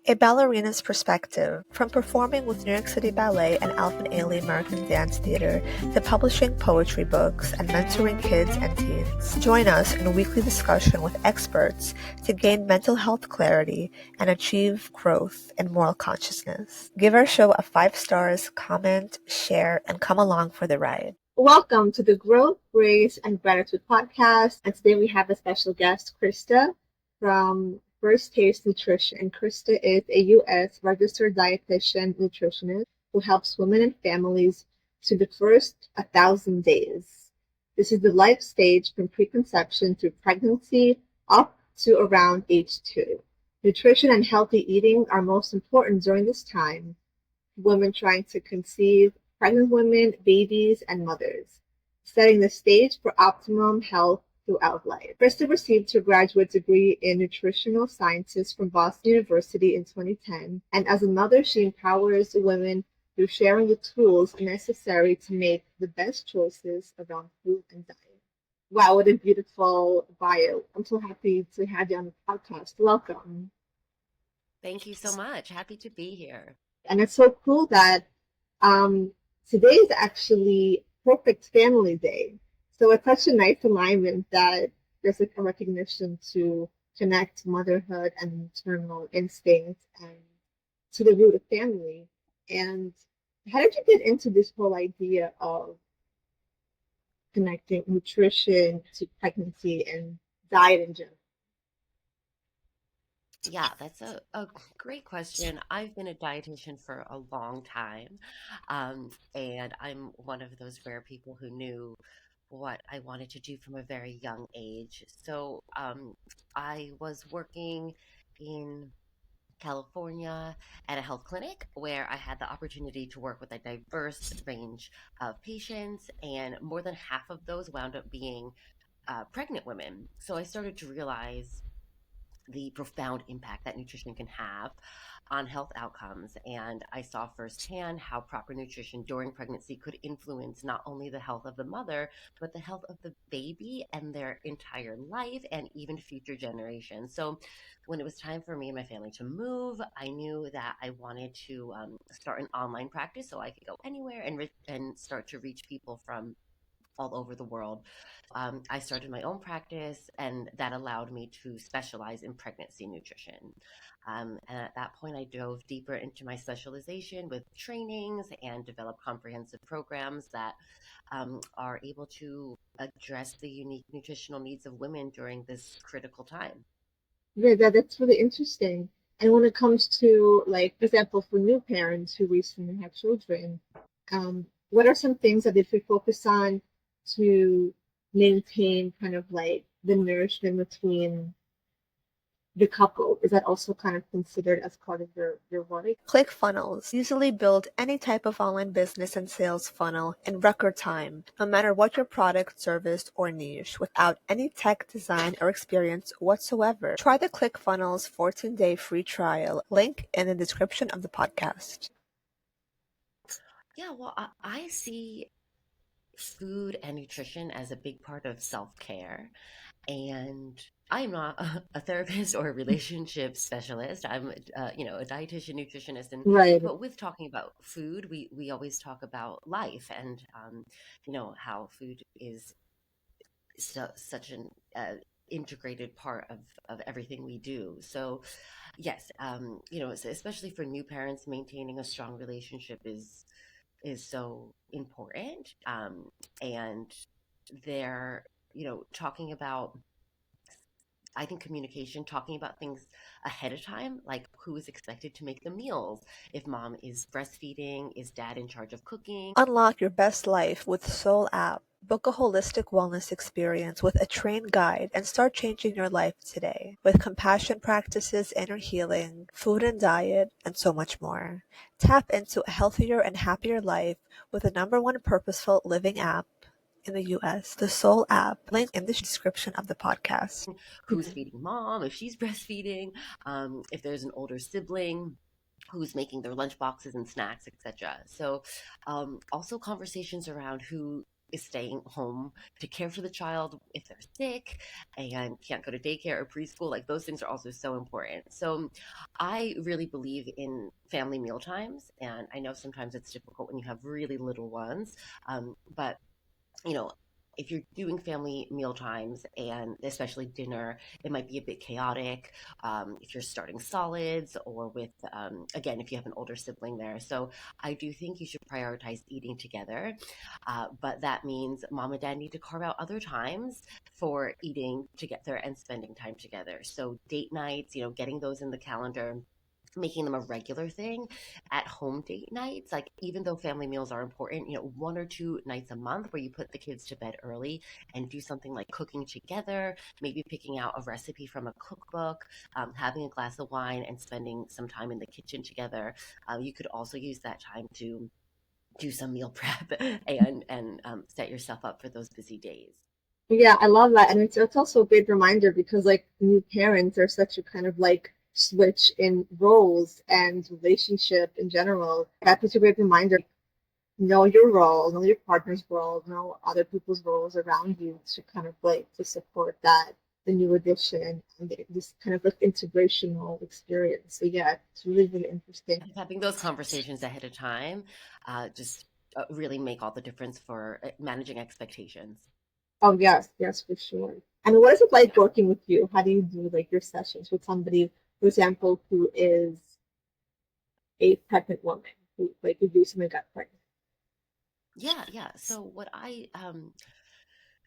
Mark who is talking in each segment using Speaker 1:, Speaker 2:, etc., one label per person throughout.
Speaker 1: A ballerina's perspective, from performing with New York City Ballet and Alvin Ailey American Dance Theater to publishing poetry books and mentoring kids and teens. Join us in a weekly discussion with experts to gain mental health clarity and achieve growth and moral consciousness. Give our show a 5 stars, comment, share, and come along for the ride. Welcome to the Growth, Grace, and Gratitude podcast. And today we have a special guest, Crysta from First Taste Nutrition. And Crysta is a U.S. registered dietitian nutritionist who helps women and families to the first 1,000 days. This is the life stage from preconception through pregnancy up to around age 2. Nutrition and healthy eating are most important during this time. Women trying to conceive, pregnant women, babies, and mothers, setting the stage for optimum health throughout life. Crysta received her graduate degree in nutritional sciences from Boston University in 2010, and as a mother, she empowers women through sharing the tools necessary to make the best choices around food and diet. Wow, what a beautiful bio. I'm so happy to have you on the podcast. Welcome.
Speaker 2: Thank you so much. Happy to be here.
Speaker 1: And it's so cool that today is actually Perfect Family Day. So it's such a nice alignment that there's a recognition to connect motherhood and maternal instinct and to the root of family. And how did you get into this whole idea of connecting nutrition to pregnancy and diet in general?
Speaker 2: Yeah, that's a great question. I've been a dietitian for a long time, and I'm one of those rare people who knew what I wanted to do from a very young age. So I was working in California at a health clinic where I had the opportunity to work with a diverse range of patients, and more than half of those wound up being pregnant women. So I started to realize the profound impact that nutrition can have on health outcomes. And I saw firsthand how proper nutrition during pregnancy could influence not only the health of the mother, but the health of the baby and their entire life and even future generations. So when it was time for me and my family to move, I knew that I wanted to start an online practice so I could go anywhere and start to reach people from all over the world. I started my own practice, and that allowed me to specialize in pregnancy nutrition. And at that point, I dove deeper into my specialization with trainings and developed comprehensive programs that are able to address the unique nutritional needs of women during this critical time.
Speaker 1: Yeah, that's really interesting. And when it comes to, like, for example, for new parents who recently have children, what are some things that they should focus on to maintain kind of like the nourishment between the couple? Is that also kind of considered as part of your work? ClickFunnels easily build any type of online business and sales funnel in record time, no matter what your product, service, or niche, without any tech design or experience whatsoever. Try the ClickFunnels 14-day free trial, link in the description of the podcast.
Speaker 2: Yeah, well, I see food and nutrition as a big part of self care. And I am not a therapist or a relationship specialist. I'm, a dietitian, nutritionist, and
Speaker 1: Right.
Speaker 2: but with talking about food, we always talk about life and how food is such an integrated part of everything we do. So yes, especially for new parents, maintaining a strong relationship is so important. And they're talking about, I think, communication, talking about things ahead of time, like who is expected to make the meals, if mom is breastfeeding, is dad in charge of cooking.
Speaker 1: Unlock your best life with Soul app. Book a holistic wellness experience with a trained guide and start changing your life today with compassion practices, inner healing, food and diet, and so much more. Tap into a healthier and happier life with the #1 purposeful living app in the US, the Soul app. Link in the description of the podcast.
Speaker 2: Who's feeding mom, if she's breastfeeding, if there's an older sibling, who's making their lunch boxes and snacks, etc. So also conversations around who is staying home to care for the child if they're sick and can't go to daycare or preschool. Like those things are also so important. So I really believe in family meal times, and I know sometimes it's difficult when you have really little ones, but you know, if you're doing family meal times and especially dinner, it might be a bit chaotic if you're starting solids or with, again, if you have an older sibling there. So I do think you should prioritize eating together. But that means mom and dad need to carve out other times for eating together and spending time together. So date nights, getting those in the calendar, making them a regular thing. At home date nights, like even though family meals are important, 1 or 2 nights a month where you put the kids to bed early and do something like cooking together, maybe picking out a recipe from a cookbook, having a glass of wine and spending some time in the kitchen together. You could also use that time to do some meal prep and set yourself up for those busy days.
Speaker 1: Yeah, I love that. And it's also a great reminder because like new parents are such a kind of like switch in roles and relationship in general. That is a great reminder. Know your role, know your partner's role, know other people's roles around you to kind of like to support that the new addition and this kind of like integrational experience. So yeah, it's really, really interesting.
Speaker 2: Having those conversations ahead of time just really make all the difference for managing expectations.
Speaker 1: Oh yes, yes, for sure. I mean, what is it like working with you? How do you do like your sessions with somebody, for example, who is a pregnant woman who like who recently got pregnant?
Speaker 2: Yeah, yeah. So what I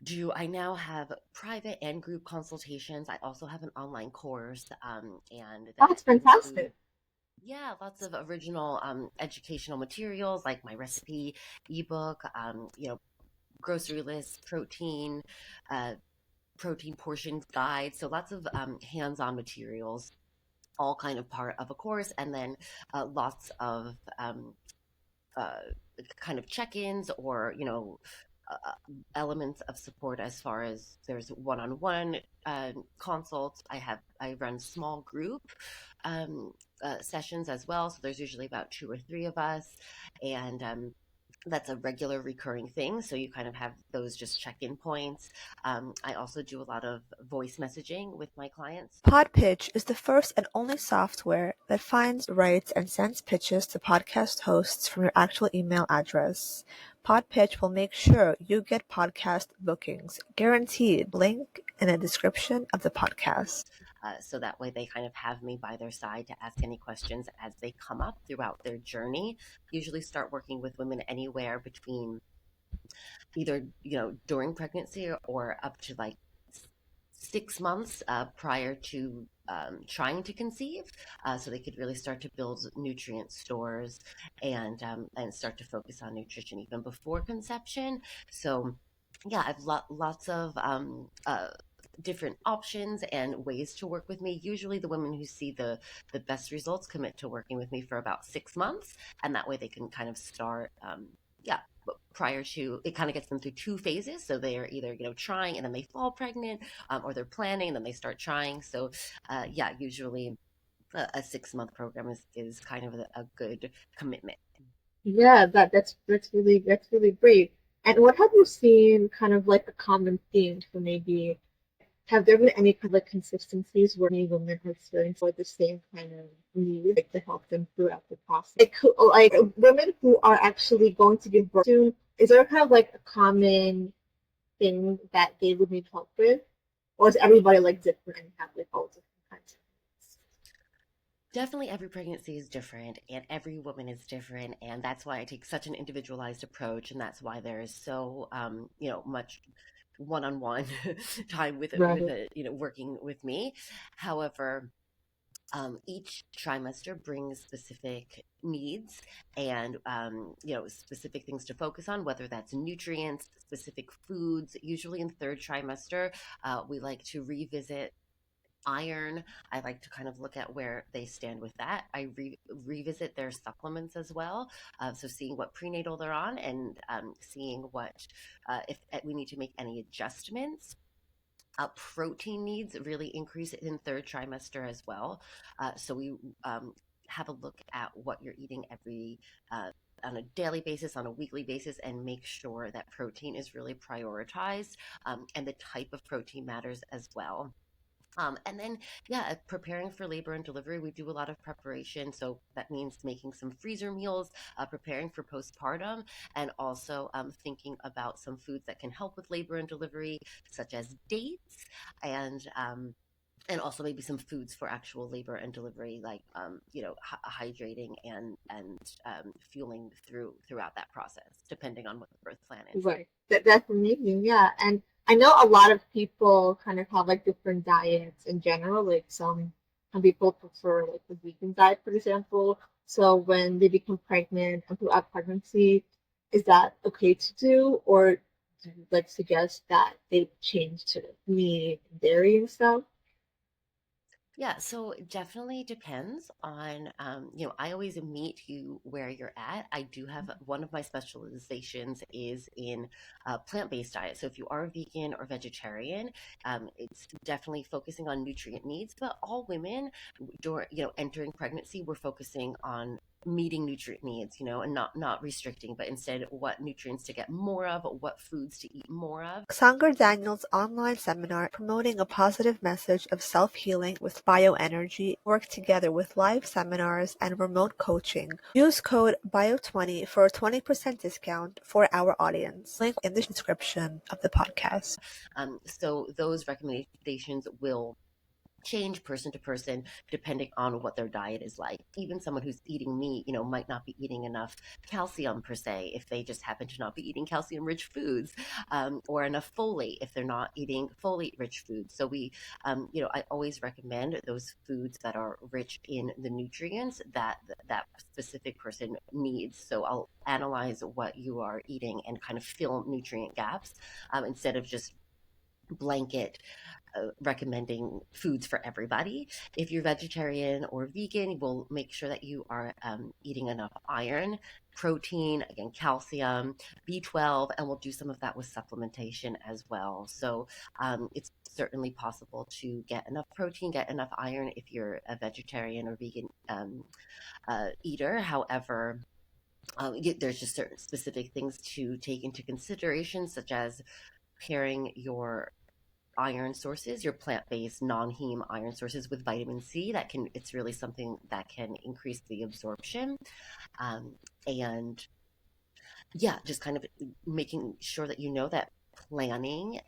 Speaker 2: do, I now have private and group consultations. I also have an online course, and that
Speaker 1: That's
Speaker 2: includes,
Speaker 1: fantastic.
Speaker 2: yeah, lots of original educational materials like my recipe ebook, grocery list, uh, protein portion guide. So lots of hands-on materials, all kind of part of a course, and then lots of uh, kind of check-ins or elements of support as far as there's one-on-one consults. I run small group um, sessions as well, so there's usually about 2 or 3 of us, and that's a regular recurring thing. So you kind of have those just check-in points. I also do a lot of voice messaging with my clients. Podpitch is the first and only software that finds, writes, and sends pitches to podcast hosts from your actual email address. Podpitch will make sure you get podcast bookings, guaranteed. Link in the description of the podcast. So that way they kind of have me by their side to ask any questions as they come up throughout their journey. Usually start working with women anywhere between either, during pregnancy or up to like 6 months prior to trying to conceive, so they could really start to build nutrient stores and start to focus on nutrition even before conception. So, yeah, I've lots of different options and ways to work with me. Usually, the women who see the best results commit to working with me for about 6 months, and that way they can kind of start. Yeah, prior to it kind of gets them through 2 phases, so they are either trying and then they fall pregnant, or they're planning and then they start trying. So yeah, usually a 6 month program is kind of a good commitment.
Speaker 1: Yeah, that's really great. And what have you seen kind of like a common theme for maybe have there been any kind of like consistencies where any women have experienced like the same kind of need like, to help them throughout the process? Like women who are actually going to give birth soon, is there kind of like a common thing that they would need help with? Or is everybody like different and have like all different kinds of
Speaker 2: Definitely every pregnancy is different and every woman is different, and that's why I take such an individualized approach, and that's why there is so much one-on-one time with
Speaker 1: needs?
Speaker 2: a working with me. However, each trimester brings specific needs and specific things to focus on, whether that's nutrients, specific foods. Usually in third trimester, we like to revisit iron. I like to kind of look at where they stand with that. I revisit their supplements as well. So seeing what prenatal they're on and seeing what if we need to make any adjustments. Protein needs really increase in third trimester as well. So we have a look at what you're eating on a daily basis, on a weekly basis, and make sure that protein is really prioritized, and the type of protein matters as well. And then, yeah, preparing for labor and delivery, we do a lot of preparation. So that means making some freezer meals, preparing for postpartum, and also thinking about some foods that can help with labor and delivery, such as dates and also maybe some foods for actual labor and delivery, like hydrating and fueling throughout that process, depending on what the birth plan is.
Speaker 1: Right. That's amazing. Yeah. And I know a lot of people kind of have like different diets in general. Like some people prefer like the vegan diet, for example. So when they become pregnant and throughout pregnancy, is that okay to do? Or do you like suggest that they change to meat, dairy and stuff?
Speaker 2: Yeah, so it definitely depends on, I always meet you where you're at. I do have one of my specializations is in plant-based diet. So if you are vegan or vegetarian, it's definitely focusing on nutrient needs. But all women, during, entering pregnancy, we're focusing on meeting nutrient needs, and not restricting, but instead what nutrients to get more of, what foods to eat more of.
Speaker 1: Sanger Daniel's online seminar promoting a positive message of self-healing with bioenergy work together with live seminars and remote coaching. Use code BIO20 for a 20% discount for our audience. Link in the description of the podcast.
Speaker 2: So those recommendations will change person to person depending on what their diet is like. Even someone who's eating meat, might not be eating enough calcium per se if they just happen to not be eating calcium rich foods, or enough folate if they're not eating folate rich foods. So I always recommend those foods that are rich in the nutrients that specific person needs. So I'll analyze what you are eating and kind of fill nutrient gaps, instead of just blanket recommending foods for everybody. If you're vegetarian or vegan, we'll make sure that you are eating enough iron, protein, again, calcium, B12, and we'll do some of that with supplementation as well. So it's certainly possible to get enough protein, get enough iron if you're a vegetarian or vegan eater. However, there's just certain specific things to take into consideration, such as pairing your iron sources, your plant-based non-heme iron sources with vitamin C. It's really something that can increase the absorption. And yeah, just kind of making sure that that planning,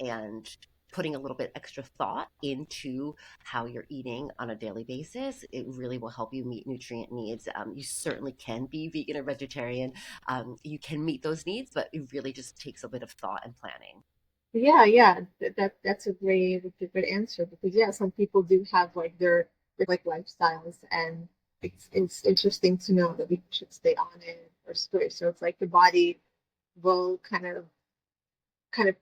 Speaker 2: and putting a little bit extra thought into how you're eating on a daily basis, it really will help you meet nutrient needs. You certainly can be vegan or vegetarian. You can meet those needs, but it really just takes a bit of thought and planning.
Speaker 1: Yeah, yeah, that's a good answer because yeah, some people do have like their like lifestyles, and it's interesting to know that we should stay on it or switch. So it's like the body will kind of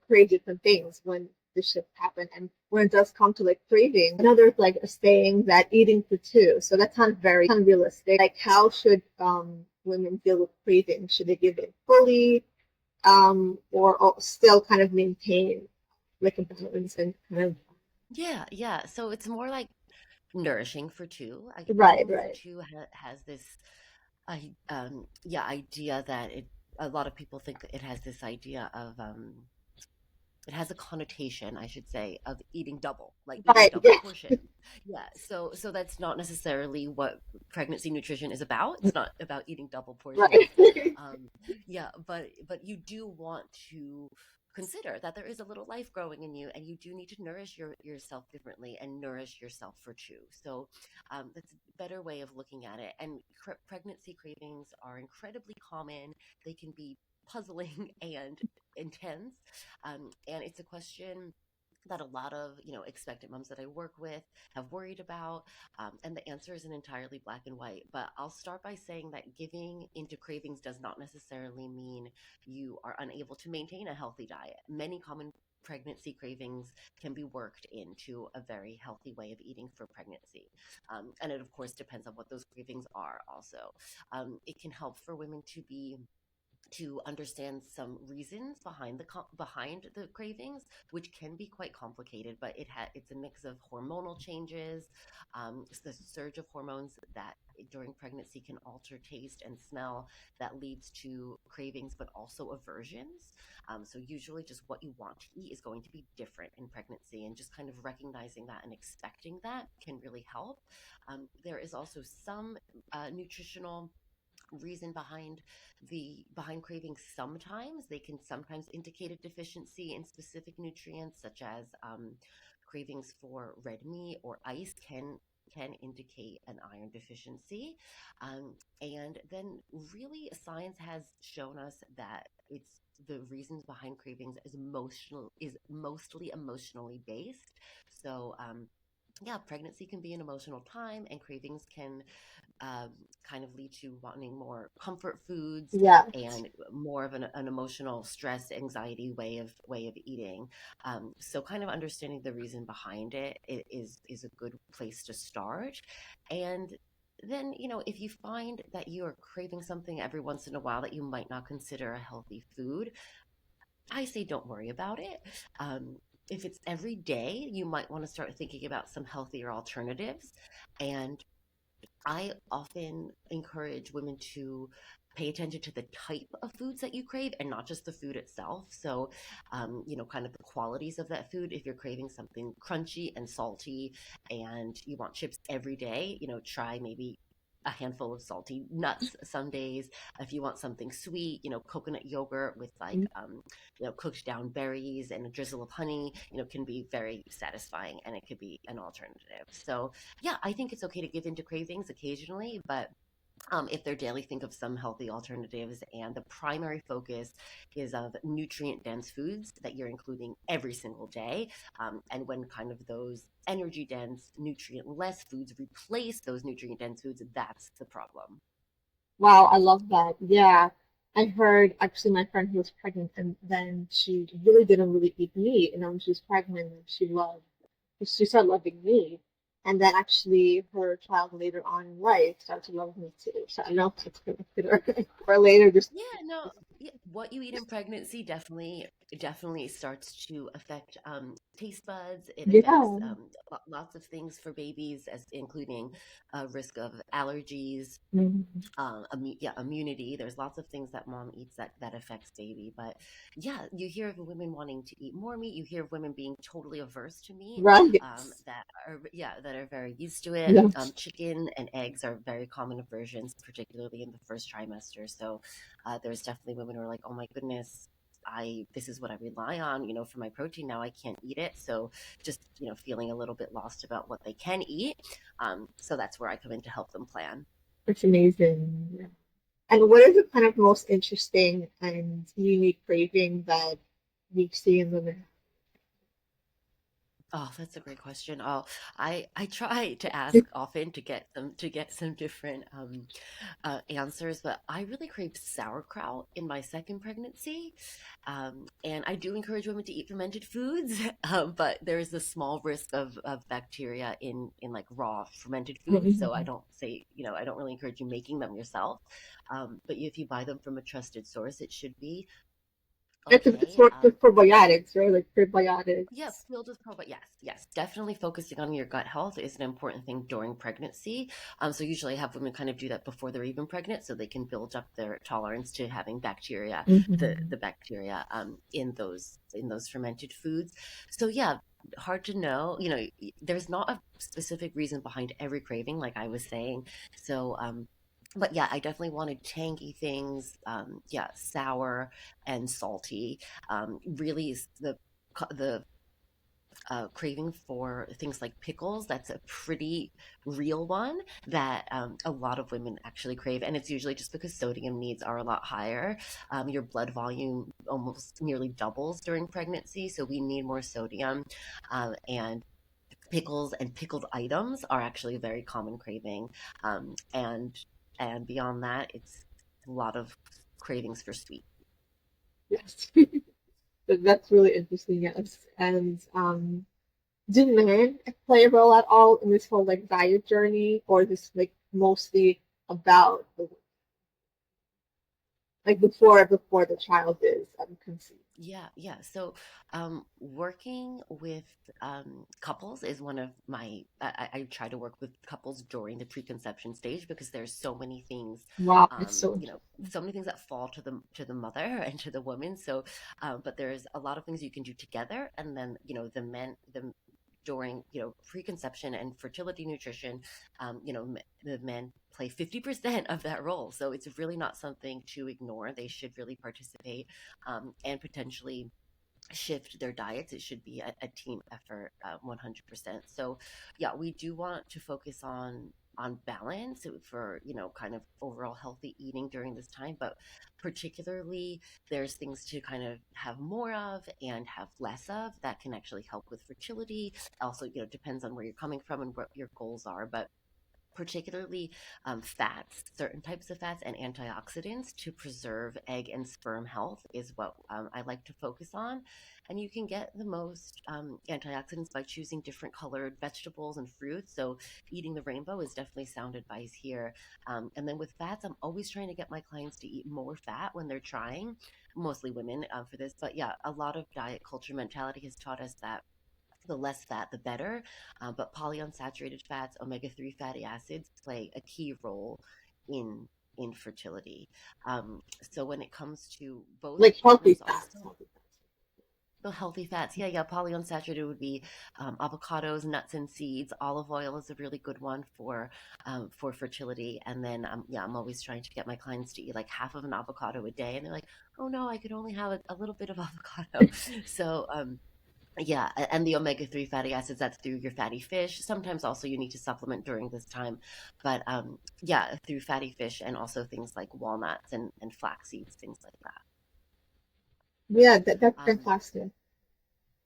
Speaker 1: crave different things when the shift happen, and when it does come to like craving, I know there's like a saying that eating for two, so that sounds very unrealistic. Like how should women deal with craving? Should they give it fully, or still kind of maintain like a balance and kind of
Speaker 2: Yeah. So it's more like nourishing for two.
Speaker 1: right,
Speaker 2: Eating for
Speaker 1: right,
Speaker 2: two has this idea that a lot of people think it has this idea of, it has a connotation, I should say, of eating double, like eating
Speaker 1: right,
Speaker 2: double
Speaker 1: yeah,
Speaker 2: portion. Yeah, so that's not necessarily what pregnancy nutrition is about. It's not about eating double portions.
Speaker 1: right.
Speaker 2: Um, yeah, but you do want to consider that there is a little life growing in you, and you do need to nourish yourself differently and nourish yourself for two. So that's a better way of looking at it. And pregnancy cravings are incredibly common. They can be puzzling and intense, and it's a question that a lot of expectant moms that I work with have worried about, and the answer isn't entirely black and white. But I'll start by saying that giving into cravings does not necessarily mean you are unable to maintain a healthy diet. Many common pregnancy cravings can be worked into a very healthy way of eating for pregnancy, and it of course depends on what those cravings are. Also, it can help for women to be to understand some reasons behind behind the cravings, which can be quite complicated. But it's a mix of hormonal changes, it's the surge of hormones that during pregnancy can alter taste and smell, that leads to cravings, but also aversions. So usually, just what you want to eat is going to be different in pregnancy, and just kind of recognizing that and expecting that can really help. There is also some nutritional reason behind cravings. Sometimes they can sometimes indicate a deficiency in specific nutrients, such as cravings for red meat or ice can indicate an iron deficiency. And then really science has shown us that it's the reasons behind cravings is mostly emotionally based. So yeah, pregnancy can be an emotional time, and cravings can um, kind of lead to wanting more comfort foods
Speaker 3: Yeah.
Speaker 2: and more of an emotional stress, anxiety way of eating. So kind of understanding the reason behind is a good place to start. And then, if you find that you are craving something every once in a while that you might not consider a healthy food, I say don't worry about it. Um, if it's every day, you might want to start thinking about some healthier alternatives. And I often encourage women to pay attention to the type of foods that you crave and not just the food itself. So, kind of the qualities of that food. If you're craving something crunchy and salty and you want chips every day, try maybe a handful of salty nuts some days. If you want something sweet, coconut yogurt with like, cooked down berries and a drizzle of honey, can be very satisfying, and it could be an alternative. So, yeah, I think it's okay to give into cravings occasionally, but if they're daily, think of some healthy alternatives. And the primary focus is of nutrient dense foods that you're including every single day. And when kind of those energy dense, nutrient less foods replace those nutrient dense foods, that's the problem.
Speaker 3: Wow, I love that. Yeah. I heard actually my friend who was pregnant and then she really didn't really eat meat. And then when she was pregnant, she started loving meat. And then actually her child later on in life started to love meat too. So I don't know if it's connected or later just
Speaker 2: Yeah, no, yeah, what you eat in pregnancy definitely starts to affect taste buds. It affects
Speaker 3: yeah.
Speaker 2: lots of things for babies, as including risk of allergies,
Speaker 3: Mhm.
Speaker 2: immunity. There's lots of things that mom eats that affects baby. But yeah, you hear of women wanting to eat more meat. You hear of women being totally averse to meat,
Speaker 3: Right.
Speaker 2: that are very used to it.
Speaker 3: Yeah.
Speaker 2: Chicken and eggs are very common aversions, particularly in the first trimester. So there's definitely women who are like, oh my goodness, I this is what I rely on, for my protein. Now I can't eat it. So just, feeling a little bit lost about what they can eat. So that's where I come in to help them plan.
Speaker 3: It's amazing. Yeah. And what is the kind of most interesting and unique craving that you see in women?
Speaker 2: Oh, that's a great question. I try to ask often to get some different answers, but I really crave sauerkraut in my second pregnancy, and I do encourage women to eat fermented foods, but there is a small risk of bacteria in like raw fermented foods. So I don't really encourage you making them yourself. But if you buy them from a trusted source, it should be
Speaker 3: It's
Speaker 2: okay.
Speaker 3: more for probiotics, right? Like prebiotics.
Speaker 2: Yeah, filled with probiotics. Yes, yes, definitely focusing on your gut health is an important thing during pregnancy. So usually I have women kind of do that before they're even pregnant, so they can build up their tolerance to having bacteria,
Speaker 3: Hmm.
Speaker 2: the bacteria in those fermented foods. So yeah, hard to know. There's not a specific reason behind every craving, like I was saying. So but yeah, I definitely wanted tangy things. Yeah, sour and salty. Really, the craving for things like pickles. That's a pretty real one that a lot of women actually crave. And it's usually just because sodium needs are a lot higher. Your blood volume almost nearly doubles during pregnancy. So we need more sodium. And pickles and pickled items are actually a very common craving. And beyond that, it's a lot of cravings for sweet.
Speaker 3: Yes. That's really interesting, yes. And do men play a role at all in this whole like diet journey, or is this like mostly about the like before the child is conceived.
Speaker 2: Yeah. So, working with couples is one of my. I try to work with couples during the preconception stage because there's so many things,
Speaker 3: Wow, that's so
Speaker 2: so many things that fall to the mother and to the woman. So, but there's a lot of things you can do together, and then the during preconception and fertility nutrition, the men play 50% of that role, so it's really not something to ignore. They should really participate, and potentially shift their diets. It should be a team effort, 100%. So yeah, we do want to focus on balance for kind of overall healthy eating during this time, but particularly there's things to kind of have more of and have less of that can actually help with fertility. Also, depends on where you're coming from and what your goals are, but particularly fats, certain types of fats, and antioxidants to preserve egg and sperm health is what I like to focus on. And you can get the most antioxidants by choosing different colored vegetables and fruits. So, eating the rainbow is definitely sound advice here. And then with fats, I'm always trying to get my clients to eat more fat when they're trying, mostly women for this. But yeah, a lot of diet culture mentality has taught us that the less fat, the better. But polyunsaturated fats, omega-3 fatty acids play a key role in fertility. So when it comes to both
Speaker 3: like healthy
Speaker 2: partners,
Speaker 3: fats,
Speaker 2: also
Speaker 3: healthy fats.
Speaker 2: the healthy fats, yeah, polyunsaturated would be avocados, nuts, and seeds. Olive oil is a really good one for fertility. And then yeah, I'm always trying to get my clients to eat like half of an avocado a day, and they're like, oh no, I could only have a little bit of avocado. So yeah, and the omega-3 fatty acids, that's through your fatty fish. Sometimes also you need to supplement during this time, but yeah, through fatty fish and also things like walnuts and flax seeds, things like that.
Speaker 3: Yeah, that's
Speaker 2: Um,
Speaker 3: fantastic.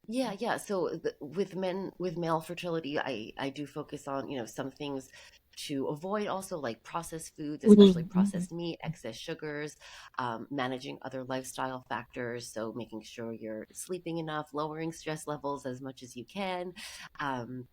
Speaker 2: yeah. So with male fertility, I do focus on, some things to avoid also, like processed foods, especially
Speaker 3: Hmm, hmm.
Speaker 2: processed meat, excess sugars, managing other lifestyle factors. So making sure you're sleeping enough, lowering stress levels as much as you can. Um,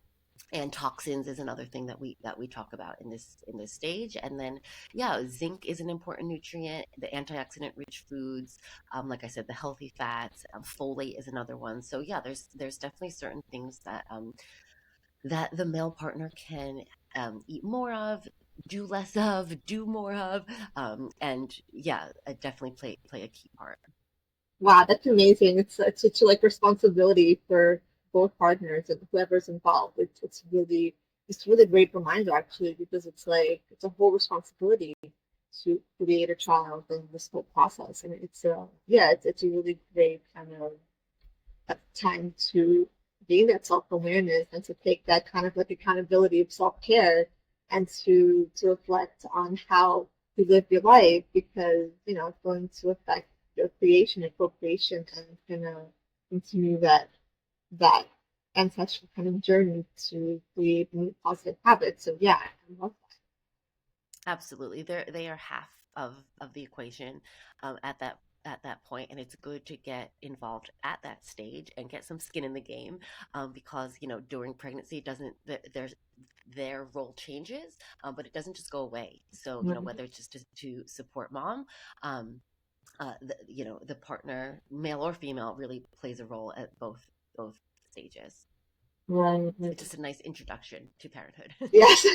Speaker 2: and toxins is another thing that we talk about in this stage. And then yeah, zinc is an important nutrient, the antioxidant rich foods, like I said, the healthy fats, folate is another one. So yeah, there's definitely certain things that the male partner can eat more of, do less of, do more of, and yeah, definitely play a key part.
Speaker 3: Wow, that's amazing. It's such a like responsibility for both partners and whoever's involved. It's really great reminder actually because it's like it's a whole responsibility to create a child and this whole process. And it's yeah, it's a really great kind of time to gain that self-awareness and to take that kind of like accountability of self-care and to reflect on how you live your life because it's going to affect your creation and procreation and it's gonna continue that ancestral kind of journey to create new positive habits. So yeah, I love
Speaker 2: Absolutely. They are half of the equation at that point, and it's good to get involved at that stage and get some skin in the game, because during pregnancy it doesn't there's their role changes, but it doesn't just go away. So
Speaker 3: that.
Speaker 2: whether it's just to support mom, um, the partner, male or female, really plays a role at both stages.
Speaker 3: Right, right.
Speaker 2: It's just a nice introduction to parenthood.
Speaker 3: Yes.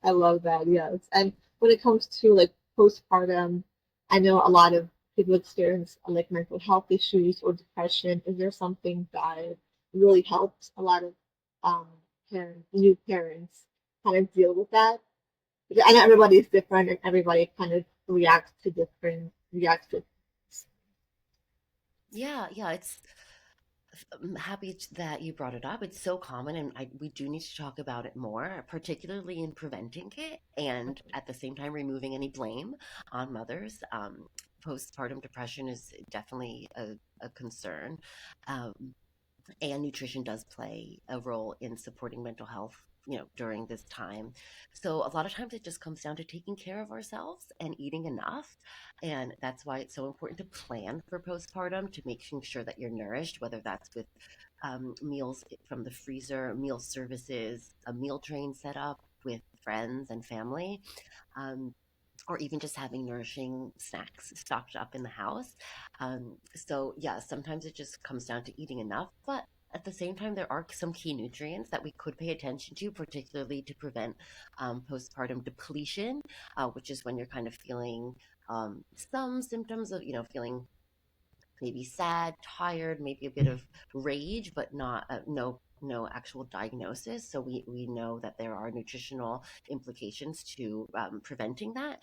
Speaker 3: I love that. Yes. And when it comes to like postpartum, I know a lot of people experience like mental health issues or depression. Is there something that really helps a lot of um new parents kind of deal with that? Because I know everybody is different and everybody kind of reacts to
Speaker 2: Yeah, I'm happy that you brought it up. It's so common, and we do need to talk about it more, particularly in preventing it and at the same time removing any blame on mothers. Postpartum depression is definitely a concern. Um, and nutrition does play a role in supporting mental health, during this time. So a lot of times it just comes down to taking care of ourselves and eating enough, and that's why it's so important to plan for postpartum, to making sure that you're nourished, whether that's with meals from the freezer, meal services, a meal train set up with friends and family. um, or even just having nourishing snacks stocked up in the house. So yeah, sometimes it just comes down to eating enough, but at the same time, there are some key nutrients that we could pay attention to, particularly to prevent postpartum depletion, which is when you're kind of feeling some symptoms of, feeling maybe sad, tired, maybe a bit of rage, but not no actual diagnosis. So we know that there are nutritional implications to preventing that.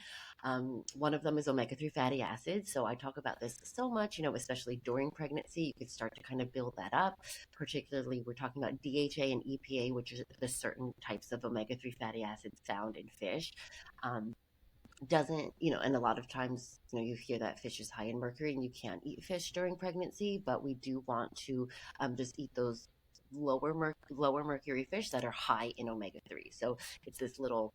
Speaker 2: One of them is omega-3 fatty acids. So I talk about this so much, especially during pregnancy. You could start to kind of build that up. Particularly, we're talking about DHA and EPA, which are the certain types of omega-3 fatty acids found in fish. Um, doesn't, and a lot of times, you hear that fish is high in mercury and you can't eat fish during pregnancy, but we do want to just eat those lower mercury fish that are high in omega-3. So it's this little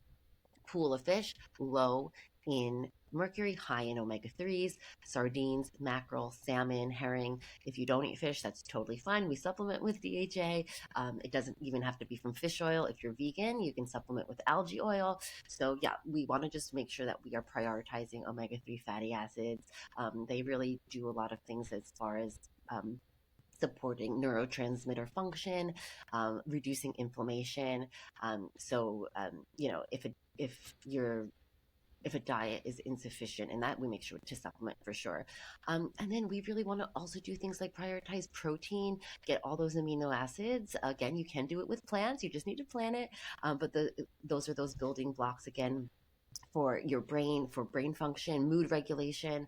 Speaker 2: pool of fish, low in mercury, high in omega 3s, sardines, mackerel, salmon, herring. If you don't eat fish, that's totally fine. We supplement with DHA. It doesn't even have to be from fish oil. If you're vegan, you can supplement with algae oil. So, yeah, we want to just make sure that we are prioritizing omega 3 fatty acids. They really do a lot of things as far as supporting neurotransmitter function, reducing inflammation. If you're if a diet is insufficient in that, we make sure to supplement for sure. And then we really want to also do things like prioritize protein, get all those amino acids. Again, you can do it with plants, you just need to plan it. But those are those building blocks again for your brain, for brain function, mood regulation,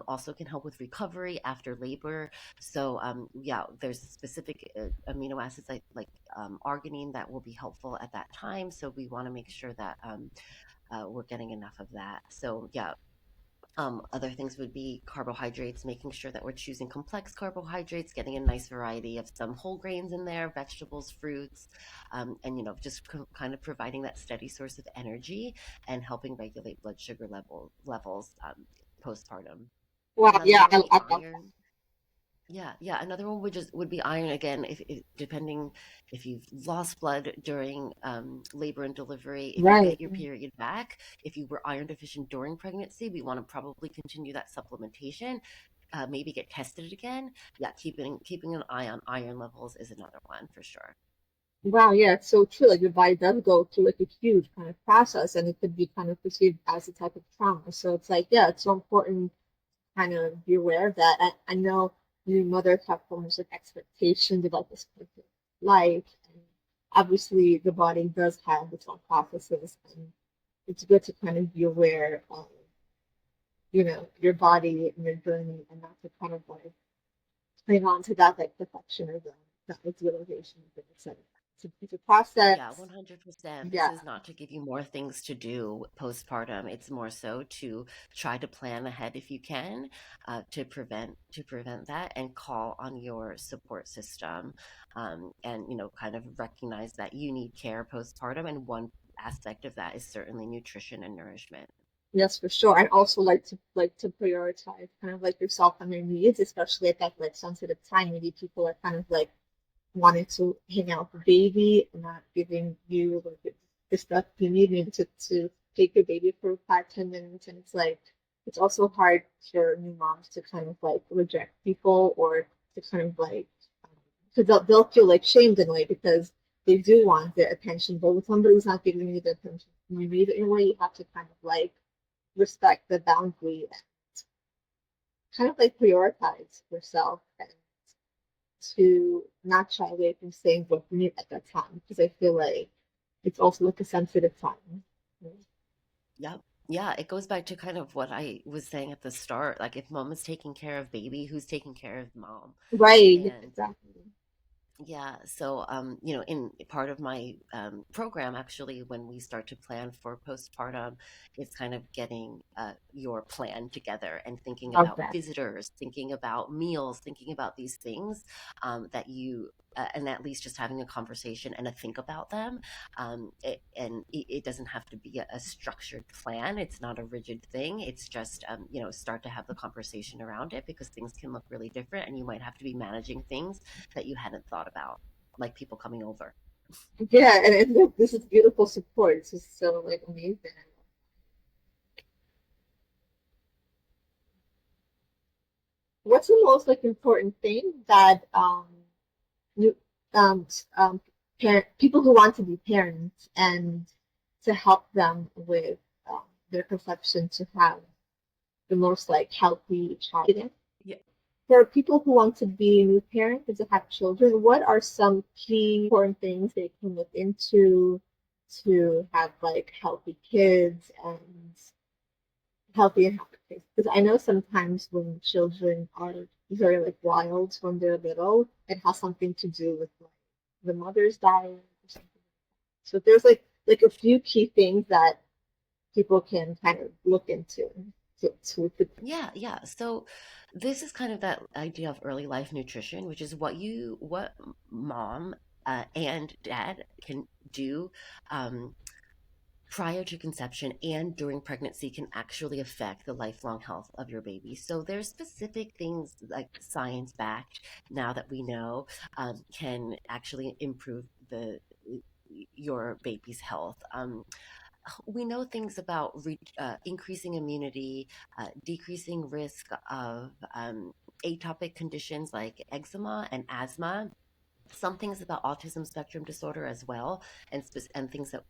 Speaker 2: also can help with recovery after labor. So yeah, there's specific amino acids like arginine that will be helpful at that time. So we want to make sure that we're getting enough of that. So yeah, other things would be carbohydrates, making sure that we're choosing complex carbohydrates, getting a nice variety of some whole grains in there, vegetables, fruits, and just kind of providing that steady source of energy and helping regulate blood sugar levels postpartum.
Speaker 3: Wow,
Speaker 2: Another
Speaker 3: yeah,
Speaker 2: one would be
Speaker 3: I love that.
Speaker 2: iron. Yeah, yeah. Another one would be iron again. If depending if you've lost blood during labor and delivery, if you
Speaker 3: Right.
Speaker 2: get your period back, if you were iron deficient during pregnancy, we want to probably continue that supplementation. Maybe get tested again. Yeah, keeping an eye on iron levels is another one for sure.
Speaker 3: Wow, yeah, it's so true. Like your body does go through like a huge kind of process and it could be kind of perceived as a type of trauma. So it's like, yeah, it's so important kind of be aware of that. I know new mothers have almost like expectations about this perfect life. And obviously the body does have its own processes and it's good to kind of be aware of, your body and your journey and not to kind of like cling on to that like perfectionism, that idealization of it. It's a
Speaker 2: Yeah,
Speaker 3: process.
Speaker 2: 100%. This
Speaker 3: Yeah.
Speaker 2: is not to give you more things to do postpartum. It's more so to try to plan ahead if you can, to prevent that and call on your support system, and kind of recognize that you need care postpartum. And one aspect of that is certainly nutrition and nourishment.
Speaker 3: Yes, for sure. I also like to prioritize kind of like yourself and your needs, especially at that like sensitive time. Maybe people are kind of like wanting to hang out with the baby and not giving you like the stuff you need maybe to take your baby for 5, 10 minutes. And it's like it's also hard for new moms to kind of like reject people or to kind of like because they'll feel like shamed in a way because they do want their attention, but with somebody who's not giving you the attention you need it in a way, you have to kind of like respect the boundary and kind of like prioritize yourself and to not shy away from saying what you need at that time because I feel like it's also like a sensitive time.
Speaker 2: Yep. Yeah, it goes back to kind of what I was saying at the start. Like if mom is taking care of baby, who's taking care of mom?
Speaker 3: Right,
Speaker 2: And
Speaker 3: exactly.
Speaker 2: yeah, so in part of my program, actually, when we start to plan for postpartum, it's kind of getting your plan together and thinking
Speaker 3: Love
Speaker 2: about
Speaker 3: that.
Speaker 2: visitors, thinking about meals, thinking about these things that you and at least just having a conversation and a think about them. It doesn't have to be a structured plan. It's not a rigid thing. It's just start to have the conversation around it because things can look really different, and you might have to be managing things that you hadn't thought about, like people coming over.
Speaker 3: Yeah, and this is beautiful support. This is so like amazing. what's the most like important thing that new parent people who want to be parents and to help them with their conception to have the most like healthy child.
Speaker 2: Yeah.
Speaker 3: For people who want to be new parents and to have children, what are some key important things they can look into to have like healthy kids and healthy and happy kids? Because I know sometimes when children are very like wild when they're little, it has something to do with like the mother's diet or something. So there's like a few key things that people can kind of look into to
Speaker 2: Yeah, yeah. So this is kind of that idea of early life nutrition, which is what mom and dad can do um, prior to conception and during pregnancy can actually affect the lifelong health of your baby. So there's specific things like science backed now that we know can actually improve the your baby's health. We know things about increasing immunity, decreasing risk of atopic conditions like eczema and asthma. Some things about autism spectrum disorder as well, and things that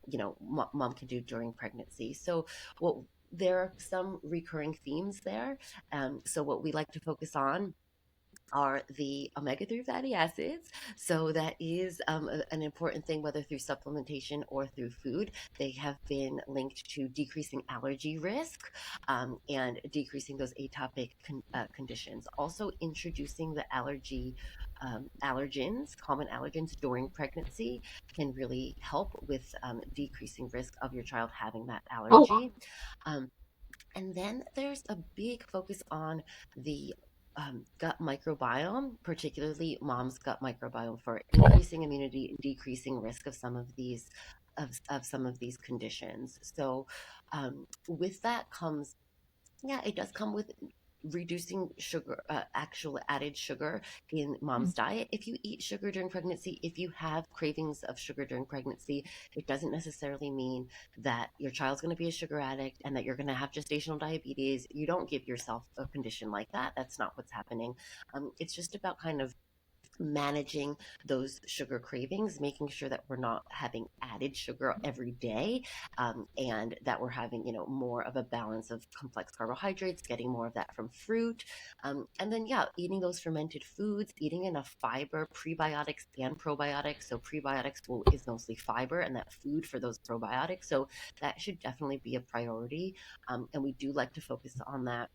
Speaker 2: mom can do during pregnancy. So, what there are some recurring themes there. So, what we like to focus on are the omega-3 fatty acids. So that is an important thing, whether through supplementation or through food. They have been linked to decreasing allergy risk and decreasing those atopic conditions. Also, introducing the allergens, common allergens during pregnancy can really help with decreasing risk of your child having that
Speaker 3: oh wow.
Speaker 2: allergy. Um, and then there's a big focus on the gut microbiome, particularly mom's gut microbiome, for increasing immunity and decreasing risk of some of some of these conditions. So, with that comes, yeah, it does come with reducing sugar, actual added sugar in mom's diet. If you eat sugar during pregnancy, if you have cravings of sugar during pregnancy, it doesn't necessarily mean that your child's going to be a sugar addict and that you're going to have gestational diabetes. You don't give yourself a condition like that. That's not what's happening. It's just about kind of managing those sugar cravings, making sure that we're not having added sugar every day, and that we're having, more of a balance of complex carbohydrates, getting more of that from fruit. And then, yeah, eating those fermented foods, eating enough fiber, prebiotics and probiotics. So is mostly fiber and that food for those probiotics. So that should definitely be a priority. And we do like to focus on that.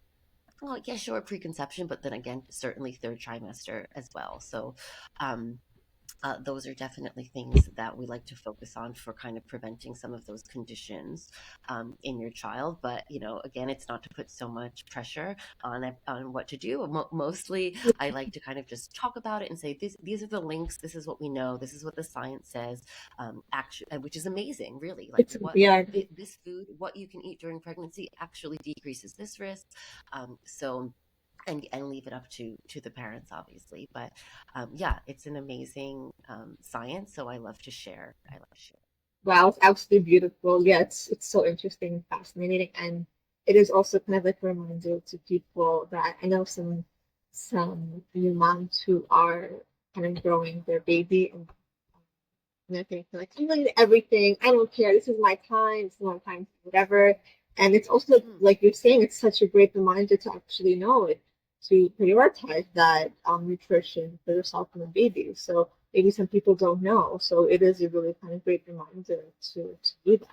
Speaker 2: Well, yeah, sure, preconception, but then again, certainly third trimester as well. So, um, those are definitely things that we like to focus on for kind of preventing some of those conditions in your child. But again, it's not to put so much pressure on what to do. Mostly, I like to kind of just talk about it and say these are the links. This is what we know. This is what the science says. Actually, which is amazing, really. Like
Speaker 3: It's yeah.
Speaker 2: this food, what you can eat during pregnancy, actually decreases this risk. So and leave it up to the parents, obviously. But yeah, it's an amazing science, so I love to share.
Speaker 3: Wow, it's absolutely beautiful. Yeah, it's so interesting and fascinating, and it is also kind of like a reminder to people that I know some new moms who are kind of growing their baby and they're thinking like I'm going to everything. I don't care. This is my time. This is my time. Whatever. And it's also
Speaker 2: Mm.
Speaker 3: like you're saying, it's such a great reminder to actually know it, to prioritize that nutrition for yourself and the baby. So maybe some people don't know. So it is a really kind of great reminder to do that.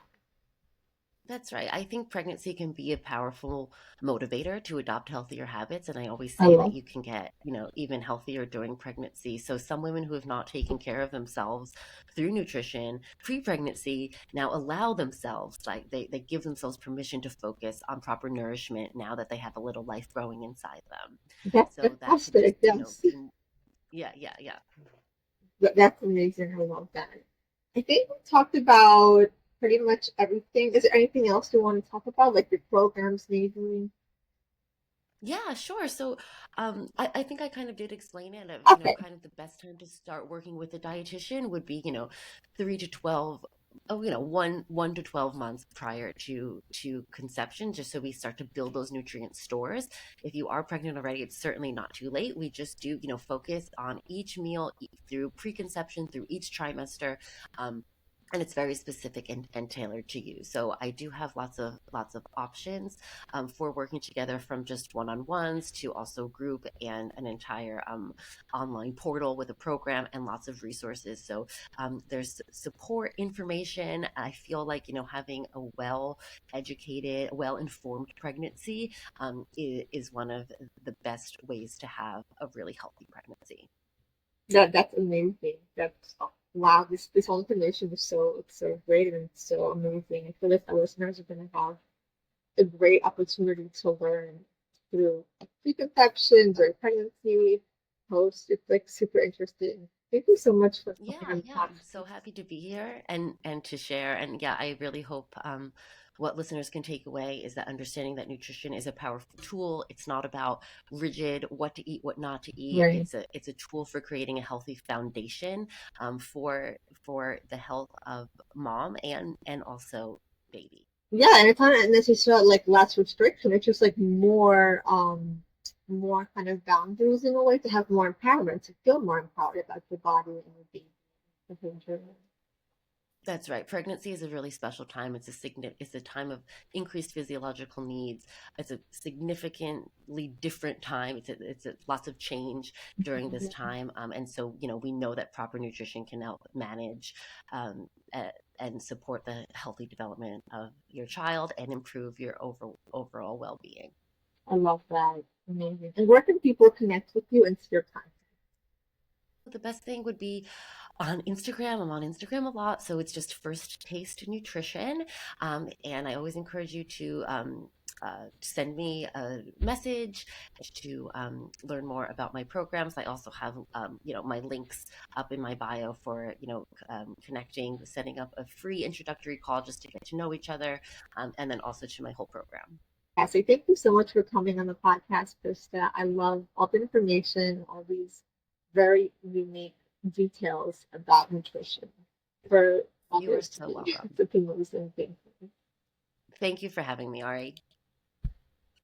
Speaker 2: That's right. I think pregnancy can be a powerful motivator to adopt healthier habits. And I always
Speaker 3: I
Speaker 2: say that
Speaker 3: love.
Speaker 2: you can get, even healthier during pregnancy. So some women who have not taken care of themselves through nutrition pre-pregnancy now allow themselves, like they give themselves permission to focus on proper nourishment now that they have a little life growing inside them.
Speaker 3: That's
Speaker 2: So that can just,
Speaker 3: fantastic. Yes.
Speaker 2: be, yeah, yeah, yeah.
Speaker 3: That's amazing. I love that. I think we talked about pretty much everything. Is there anything else you want to talk about, like your programs, maybe?
Speaker 2: Yeah, sure. So, I think I kind of did explain it of,
Speaker 3: Okay.
Speaker 2: kind of the best time to start working with a dietitian would be, 3 to 12 one to 12 months prior to conception, just so we start to build those nutrient stores. If you are pregnant already, it's certainly not too late. We just do, focus on each meal through preconception, through each trimester. um, and it's very specific and tailored to you. So I do have lots of options for working together, from just one-on-ones to also group, and an entire online portal with a program and lots of resources. So there's support information. I feel like, having a well educated, well informed pregnancy is one of the best ways to have a really healthy pregnancy.
Speaker 3: That's amazing. That's wow. This whole information is so great and it's so amazing. I feel like our listeners are going to have a great opportunity to learn through preconceptions or pregnancy, post. It's like super interesting. Thank you so much for coming
Speaker 2: Yeah,
Speaker 3: on the
Speaker 2: yeah. I'm so
Speaker 3: podcast.
Speaker 2: happy to be here and to share. And yeah, I really hope what listeners can take away is that understanding that nutrition is a powerful tool. It's not about rigid what to eat, what not to eat.
Speaker 3: Right.
Speaker 2: It's a tool for creating a healthy foundation for the health of mom and also baby.
Speaker 3: Yeah, and it's not necessarily like less restriction. It's just like more kind of boundaries in a way to have more empowerment, to feel more empowered about your body and your baby. The whole journey.
Speaker 2: That's right. Pregnancy is a really special time. It's a time of increased physiological needs. It's a significantly different time. It's lots of change during this time. And so, we know that proper nutrition can help manage um, uh, and support the healthy development of your child and improve your overall well-being.
Speaker 3: I love that. Amazing. And where can people connect with you and see your content?
Speaker 2: The best thing would be on Instagram. I'm on Instagram a lot, so it's just First Taste Nutrition. And I always encourage you to send me a message to learn more about my programs. I also have, my links up in my bio for, connecting, setting up a free introductory call just to get to know each other, and then also to my whole program.
Speaker 3: Yeah, so thank you so much for coming on the podcast, Krista. I love all the information, all these very unique details about nutrition for
Speaker 2: You are
Speaker 3: others to
Speaker 2: so
Speaker 3: be
Speaker 2: welcome.
Speaker 3: to be listening. Thank you.
Speaker 2: Thank you for having me, Ari.